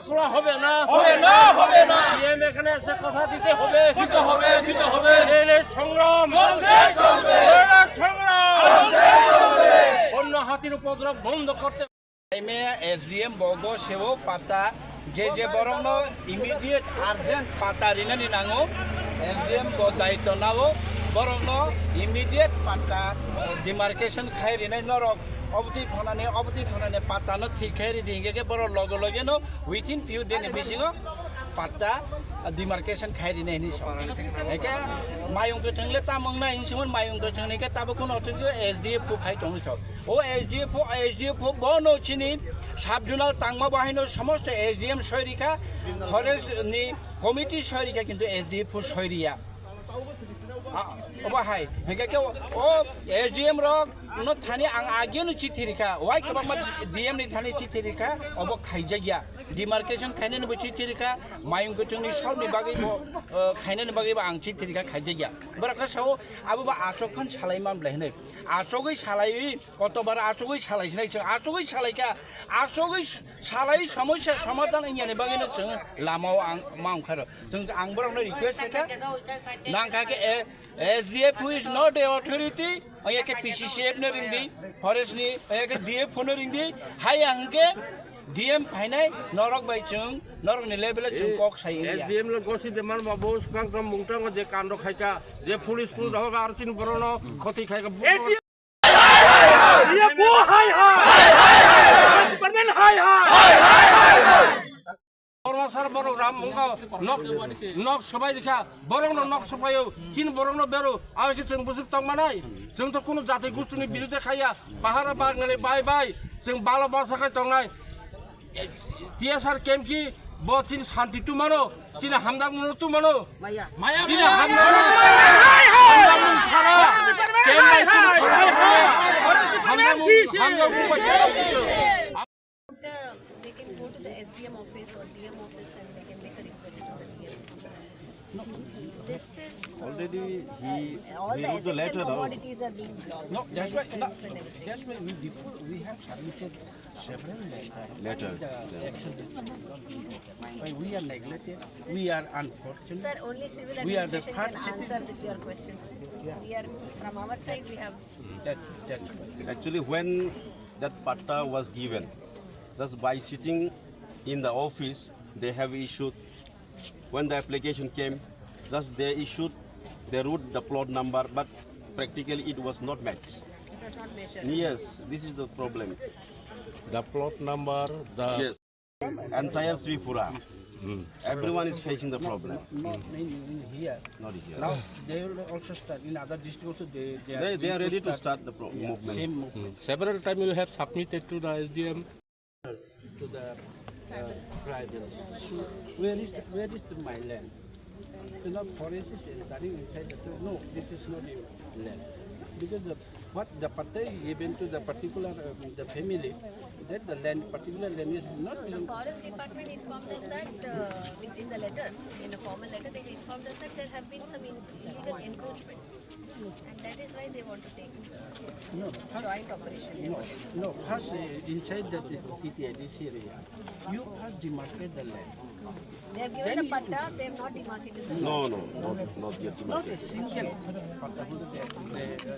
খোলা হবে না ডিএম এখানে এসে কথা দিতে হবে রেলের সংগ্রাম অন্য হাতির উপদ্রব বন্ধ করতে SDM bogo sewo pata je borongno immediate urgent pata rinani nango SDM bo daito nawo borongno immediate pata demarcation khai rinai norok obti phonane pata no thik khai ri dinge ke boro logo loge no within few days bisingo pata demarcation khai rinai ni so eke mayung ke thengle tamong na insimon mayung ke thengle ke tabo kono otjo SDF ko khai tong so ও SDF বনো চিনি sub zonal টাংমা বাহিনীর সমস্ত SDM সৈরিকা forest নি committee সৈরিকা কিন্তু SDF সৈরিয়া বাহাই হেকে ও SDM rock no Thani আং আগেনো চিঠিরিকা Y কবামা DM নি Thani চিঠিরিকা of খাইজাইয়া demarcation খাইনেন বো চিঠিরিকা মায়ুং গচংনি সবনি বাগै খাইনেন বাগै आं चिठिरिका खाइजाइया बराखा साव आबो आचकफान सालायमान ब्लाहनै आचगै सालाय कतबार आचगै सालायसनै जों आचगै सालायका आचगै सालाय समस्या समाधान इयानि बागैनो जों लामाव आं मांखारो जों आं बरावनो रिक्वेस्ट का नांखाके SDF is not the authority ayake PCCF ne ringdi forest ni ayake DF ne ringdi hai angke DM phainai norok bai chung norok ni level chung kok sai SDM lo gosi de man babo skang kam mungtang je kando khaika je police pul dahoga archin borono khoti khaika ये वो हाय परमेन हाय সর বড় Ram মুঙ্গা knock সবাই দেখা বরং knock সবাইও চিন বরং বেরো আর কি जों বুঝুক তং মানাই जों তো কোন জাতি গোষ্ঠীनि বিরুদ্ধে খাইয়া পাহাড় বাগনালে বাই जों বালা বাসাখাই তংনাই টিএসআর কেম কি ব চিন শান্তি তু মানো চিন হামদাং মনো তু মানো মায়া চিন হামদাং ছাড়া কেম নাই হামদাং They can go to the SDM office or DM office and they can make a request to the DM. No, this is already all he the wrote the letter essential commodities are being blocked. No, that's why we have submitted several letters. we are neglected we are unfortunate Sir, only civil administration can answer your questions. We are from our side we have that Actually, when that patta was given, just by sitting in the office, they have issued, when the application came, just they issued, they wrote the plot number, but practically it was not matched. it was not measured. Yes, this is the problem. the plot number Yes, entire Tripura, everyone is facing the problem. not in here Not here. now they will also start in other districts also They are ready to start the movement. same movement. several times you have submitted to the SDM to the tribals. So where is my land? You know, forest is studying inside the tree. No, this is not your land. Because what the patta is given to the particular the family, that the land, particular land is not The belong. forest department informed us that in the letter, in a formal letter, they informed us that there have been some illegal encroachments, and that is why they want to take joint operation. They want to No, first inside the TTI, this area, you first demarcate the land. They have given the patta, they have not demarcated the land. No, not yet. Not a single patta.